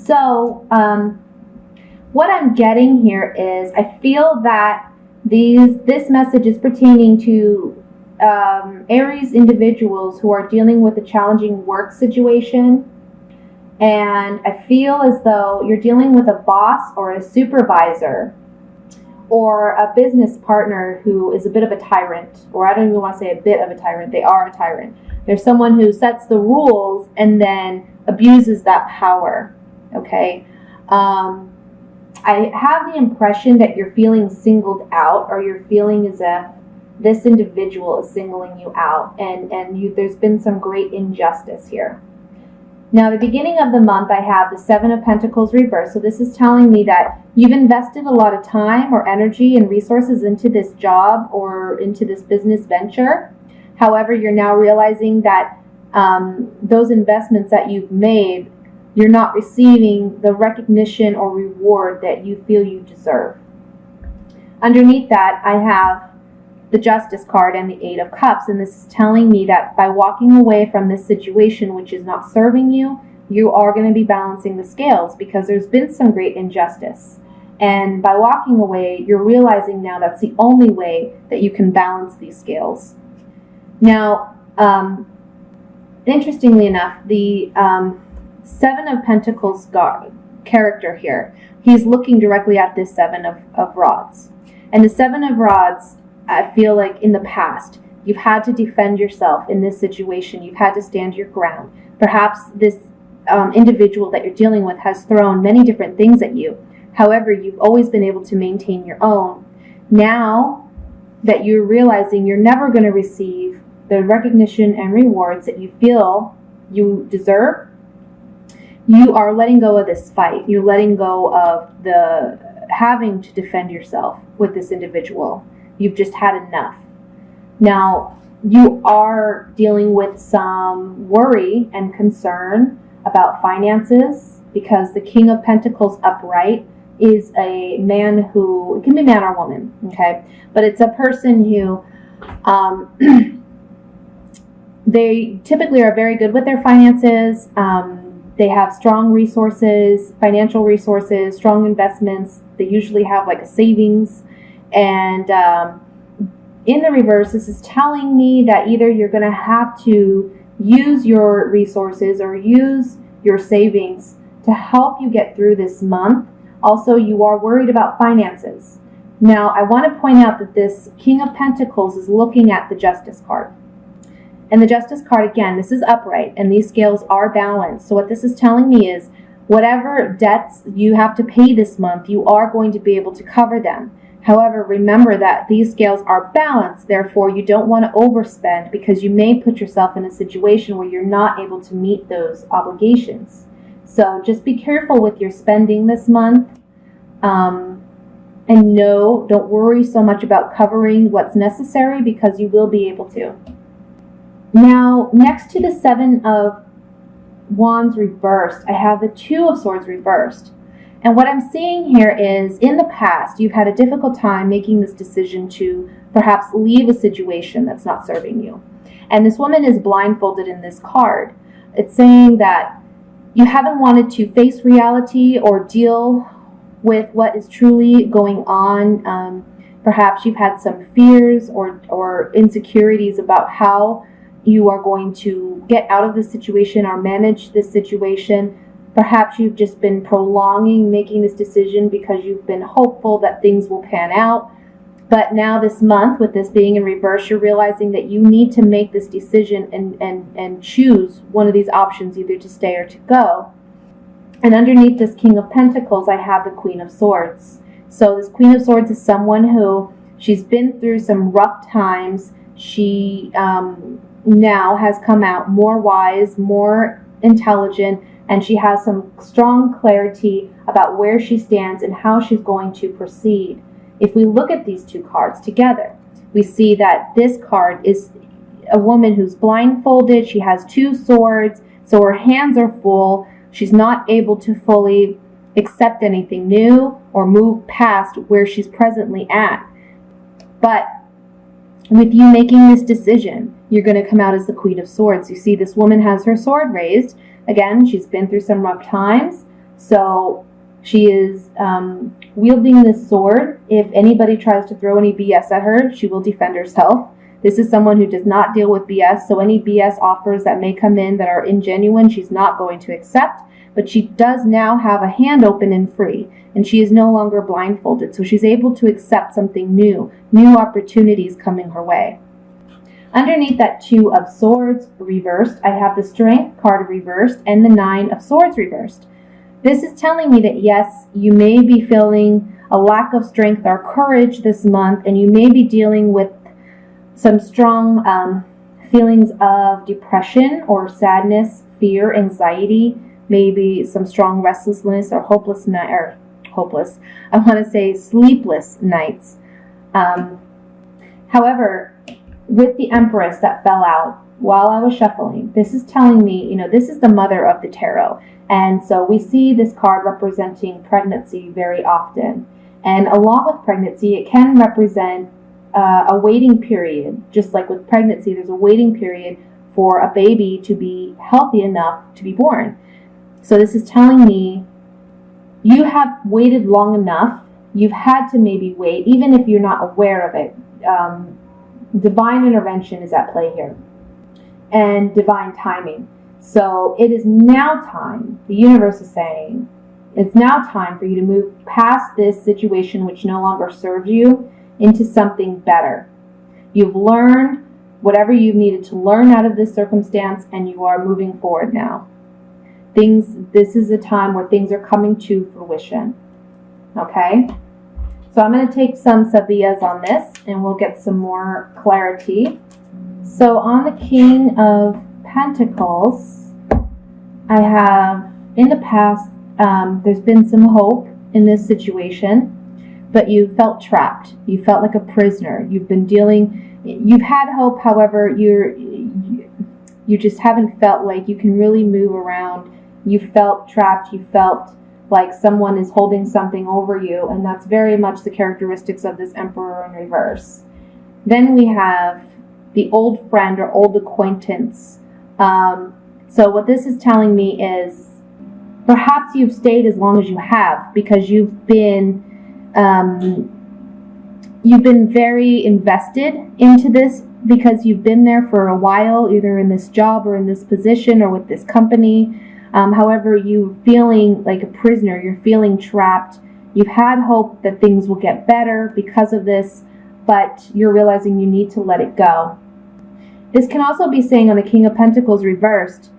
So what I'm getting here is I feel that this message is pertaining to Aries individuals who are dealing with a challenging work situation. And I feel as though you're dealing with a boss or a supervisor or a business partner who is a bit of a tyrant, or I don't even want to say a bit of a tyrant, they are a tyrant. There's someone who sets the rules and then abuses that power, okay? I have the impression that you're feeling singled out, or you're feeling as if this individual is singling you out, and there's been some great injustice here. Now, the beginning of the month, I have the Seven of Pentacles reversed. So this is telling me that you've invested a lot of time or energy and resources into this job or into this business venture. However, you're now realizing that those investments that you've made, you're not receiving the recognition or reward that you feel you deserve. Underneath that, I have the Justice card and the Eight of Cups, and this is telling me that by walking away from this situation which is not serving you, you are going to be balancing the scales because there's been some great injustice. And by walking away, you're realizing now that's the only way that you can balance these scales. Now, interestingly enough, the Seven of Pentacles character here, he's looking directly at this Seven of Rods. And the Seven of Rods, I feel like in the past, you've had to defend yourself in this situation. You've had to stand your ground. Perhaps this individual that you're dealing with has thrown many different things at you. However, you've always been able to maintain your own. Now that you're realizing you're never going to receive the recognition and rewards that you feel you deserve, you are letting go of this fight. You're letting go of the having to defend yourself with this individual. You've just had enough. Now, you are dealing with some worry and concern about finances because the King of Pentacles upright is a man who, it can be man or woman, okay? But it's a person who, they typically are very good with their finances. They have strong resources, financial resources, strong investments. They usually have like a savings. And in the reverse, this is telling me that either you're going to have to use your resources or use your savings to help you get through this month. Also, you are worried about finances. Now, I want to point out that this King of Pentacles is looking at the Justice card. And the Justice card, again, this is upright, and these scales are balanced. So what this is telling me is whatever debts you have to pay this month, you are going to be able to cover them. However, remember that these scales are balanced. Therefore, you don't want to overspend because you may put yourself in a situation where you're not able to meet those obligations. So just be careful with your spending this month. And no, don't worry so much about covering what's necessary because you will be able to. Now, next to the Seven of Wands reversed, I have the Two of Swords reversed. And what I'm seeing here is, in the past, you've had a difficult time making this decision to perhaps leave a situation that's not serving you. And this woman is blindfolded in this card. It's saying that you haven't wanted to face reality or deal with what is truly going on. Perhaps you've had some fears or insecurities about how you are going to get out of this situation or manage this situation. Perhaps you've just been prolonging making this decision because you've been hopeful that things will pan out. But now this month, with this being in reverse, you're realizing that you need to make this decision and choose one of these options, either to stay or to go. And underneath this King of Pentacles, I have the Queen of Swords. So this Queen of Swords is someone who, she's been through some rough times. She now has come out more wise, more intelligent, and she has some strong clarity about where she stands and how she's going to proceed. If we look at these two cards together, we see that this card is a woman who's blindfolded. She has two swords, so her hands are full. She's not able to fully accept anything new or move past where she's presently at. But with you making this decision, you're going to come out as the Queen of Swords. You see, this woman has her sword raised. Again, she's been through some rough times. So she is wielding this sword. If anybody tries to throw any BS at her, she will defend herself. This is someone who does not deal with BS, so any BS offers that may come in that are ingenuine, she's not going to accept. But she does now have a hand open and free, and she is no longer blindfolded, so she's able to accept something new opportunities coming her way. Underneath that 2 of Swords reversed, I have the Strength card reversed and the 9 of Swords reversed. This is telling me that yes, you may be feeling a lack of strength or courage this month, and you may be dealing with some strong feelings of depression or sadness, fear, anxiety, maybe some strong restlessness or sleepless nights. However, with the Empress that fell out while I was shuffling, this is telling me, this is the mother of the tarot. And so we see this card representing pregnancy very often. And along with pregnancy, it can represent a waiting period. Just like with pregnancy, there's a waiting period for a baby to be healthy enough to be born. So this is telling me you have waited long enough. You've had to maybe wait, even if you're not aware of it. Divine intervention is at play here, and divine timing. So it is now time, the universe is saying, it's now time for you to move past this situation which no longer serves you into something better. You've learned whatever you've needed to learn out of this circumstance, and you are moving forward now. This is a time where things are coming to fruition. Okay? So I'm going to take some sabias on this, and we'll get some more clarity. So on the King of Pentacles, I have, in the past, there's been some hope in this situation, but you felt trapped. You felt like a prisoner. You've had hope, however, you just haven't felt like you can really move around. You felt trapped. You felt like someone is holding something over you, and that's very much the characteristics of this Emperor in reverse. Then we have the old friend or old acquaintance. So what this is telling me is perhaps you've stayed as long as you have because you've been very invested into this, because you've been there for a while, either in this job or in this position or with this company. However, you're feeling like a prisoner. You're feeling trapped. You've had hope that things will get better because of this, but you're realizing you need to let it go. This can also be saying on the King of Pentacles reversed,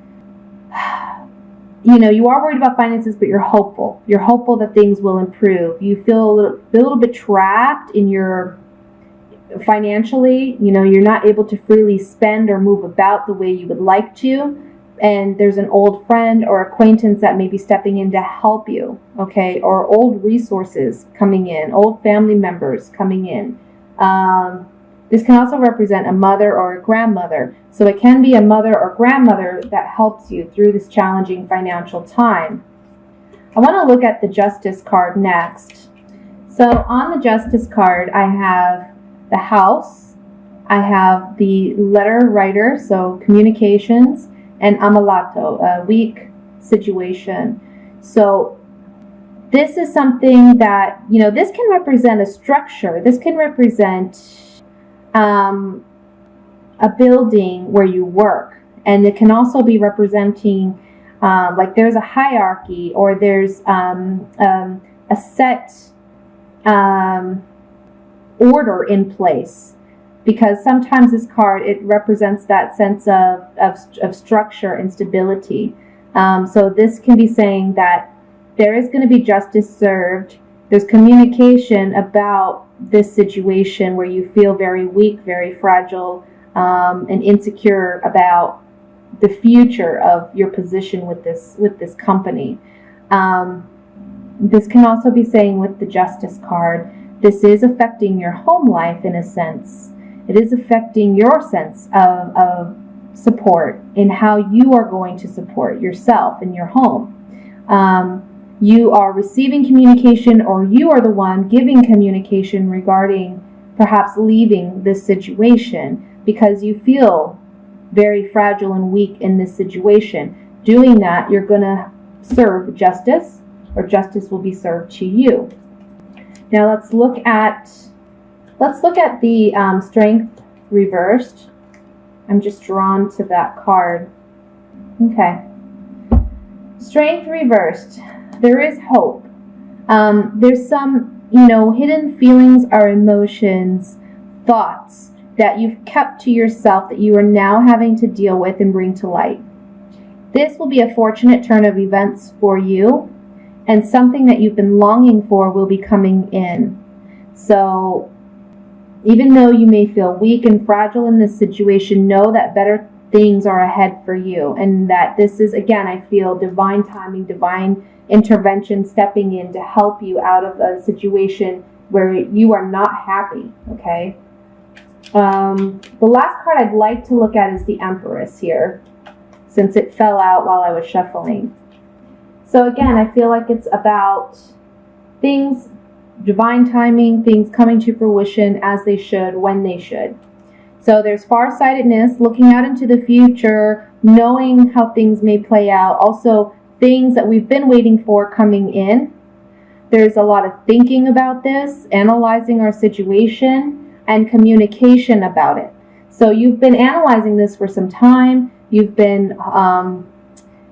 you are worried about finances, but you're hopeful. You're hopeful that things will improve. You feel a little bit trapped in your financially. You're not able to freely spend or move about the way you would like to. And there's an old friend or acquaintance that may be stepping in to help you, okay? Or old resources coming in, old family members coming in. This can also represent a mother or a grandmother. So it can be a mother or grandmother that helps you through this challenging financial time. I want to look at the Justice card next. So on the Justice card, I have the House. I have the letter writer, so communications, and Amalato, a weak situation. So this is something that, this can represent a structure. This can represent a building where you work. And it can also be representing, like there's a hierarchy, or there's a set order in place. Because sometimes this card, it represents that sense of structure and stability. So this can be saying that there is going to be justice served. There's communication about this situation where you feel very weak, very fragile, and insecure about the future of your position with this company. This can also be saying with the Justice card, this is affecting your home life in a sense. It is affecting your sense of support in how you are going to support yourself in your home. You are receiving communication, or you are the one giving communication regarding perhaps leaving this situation because you feel very fragile and weak in this situation. Doing that, you're going to serve justice, or justice will be served to you. Now let's look at the Strength reversed. I'm just drawn to that card. Okay. Strength reversed. There is hope. There's some, hidden feelings or emotions, thoughts that you've kept to yourself that you are now having to deal with and bring to light. This will be a fortunate turn of events for you, and something that you've been longing for will be coming in. So, even though you may feel weak and fragile in this situation, know that better things are ahead for you, and that this is, again, I feel divine timing, divine intervention stepping in to help you out of a situation where you are not happy, okay? The last card I'd like to look at is the Empress here, since it fell out while I was shuffling. So again, I feel like it's about things, divine timing, things coming to fruition as they should, when they should. So there's farsightedness, looking out into the future, knowing how things may play out. Also, things that we've been waiting for coming in. There's a lot of thinking about this, analyzing our situation, and communication about it. So you've been analyzing this for some time. You've been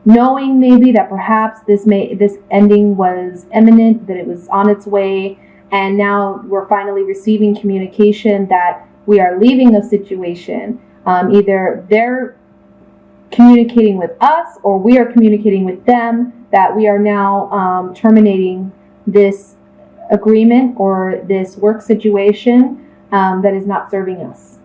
knowing maybe that perhaps this ending was imminent, that it was on its way, and now we're finally receiving communication that we are leaving a situation. Either they're communicating with us or we are communicating with them that we are now terminating this agreement or this work situation that is not serving us.